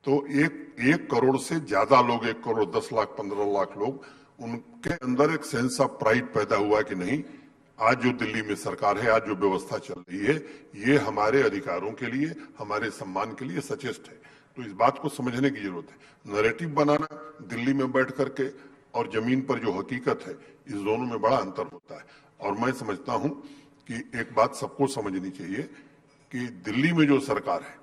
तो एक करोड़ से ज्यादा लोग, 1 करोड़ 10 लाख 15 लाख लोग, उनके अंदर एक सेंस ऑफ प्राइड पैदा हुआ कि नहीं, आज जो दिल्ली में सरकार है, आज जो व्यवस्था चल रही है, ये हमारे अधिकारों के लिए, हमारे सम्मान के लिए सचेष्ट है। तो इस बात को समझने की जरूरत है। नैरेटिव बनाना दिल्ली में बैठ करके और जमीन पर जो हकीकत है, इस दोनों में बड़ा अंतर होता है। और मैं समझता हूं कि एक बात सबको समझनी चाहिए कि दिल्ली में जो सरकार है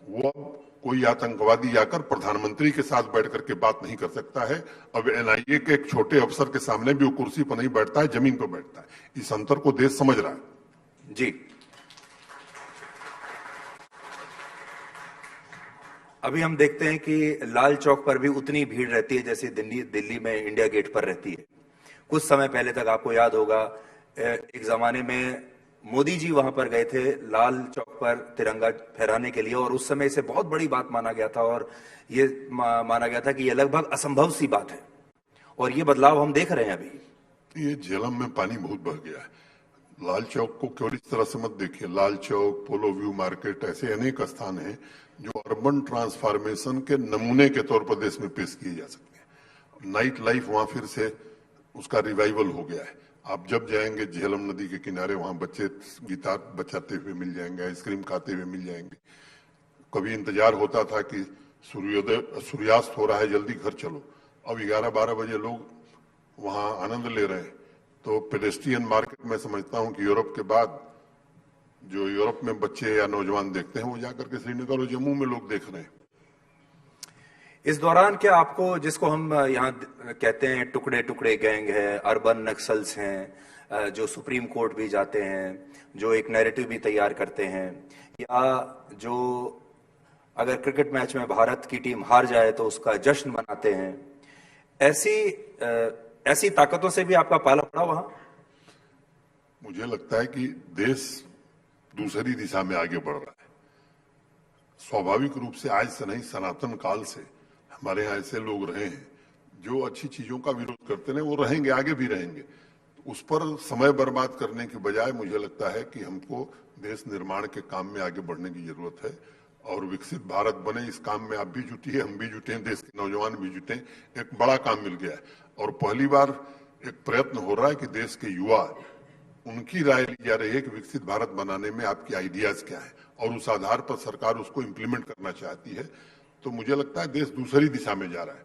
वो अब कोई आतंकवादी आकर प्रधानमंत्री के साथ बैठ करके बात नहीं कर सकता है। अब एनआईए के एक छोटे अफसर के सामने भी वो कुर्सी पर नहीं बैठता है, जमीन पर बैठता है। इस अंतर को देश समझ रहा है। जी, अभी हम देखते हैं कि लाल चौक पर भी उतनी भीड़ रहती है जैसे दिल्ली में इंडिया गेट पर रहती है। कुछ समय पहले तक आपको याद होगा, एक जमाने में मोदी जी वहां पर गए थे लाल चौक पर तिरंगा फहराने के लिए, और उस समय इसे बहुत बड़ी बात माना गया था, और ये माना गया था कि यह लगभग असंभव सी बात है, और ये बदलाव हम देख रहे हैं अभी। ये झेलम में पानी बहुत बह गया है। लाल चौक को केवल इस तरह से मत देखिए। लाल चौक, पोलो व्यू मार्केट, ऐसे अनेक स्थान हैं जो अर्बन ट्रांसफॉर्मेशन के नमूने के तौर पर देश में पेश किए जा सकते हैं। नाइट लाइफ वहां फिर से उसका रिवाइवल हो गया है। आप जब जाएंगे झेलम नदी के किनारे, वहां बच्चे गिटार बजाते हुए मिल जाएंगे, आइसक्रीम खाते हुए मिल जाएंगे। कभी इंतजार होता था कि सूर्यास्त हो रहा है, जल्दी घर चलो। अब 11-12 बजे लोग वहां आनंद ले रहे हैं। तो पेडेस्ट्रियन मार्केट में समझता हूं कि यूरोप के बाद जो यूरोप में बच्चे या नौजवान देखते हैं, वो जाकर के श्रीनगर और जम्मू में लोग देख रहे हैं। इस दौरान क्या आपको, जिसको हम यहाँ कहते हैं टुकड़े टुकड़े गैंग है, अर्बन नक्सल्स हैं, जो सुप्रीम कोर्ट भी जाते हैं, जो एक नैरेटिव भी तैयार करते हैं, या जो अगर क्रिकेट मैच में भारत की टीम हार जाए तो उसका जश्न मनाते हैं, ऐसी ताकतों से भी आपका पाला पड़ा वहां? मुझे लगता है कि देश दूसरी दिशा में आगे बढ़ रहा है। स्वाभाविक रूप से आज से नहीं, सनातन काल से हमारे यहाँ ऐसे लोग रहे हैं जो अच्छी चीजों का विरोध करते रहे, वो रहेंगे, आगे भी रहेंगे। उस पर समय बर्बाद करने की बजाय मुझे लगता है कि हमको देश निर्माण के काम में आगे बढ़ने की जरूरत है, और विकसित भारत बने इस काम में आप भी जुटी है, हम भी जुटे हैं, देश के नौजवान भी जुटे हैं। एक बड़ा काम मिल गया है, और पहली बार एक प्रयत्न हो रहा है कि देश के युवा, उनकी राय ली जा रही है कि विकसित भारत बनाने में आपकी आइडियाज क्या है, और उस आधार पर सरकार उसको इम्प्लीमेंट करना चाहती है। तो मुझे लगता है देश दूसरी दिशा में जा रहा है।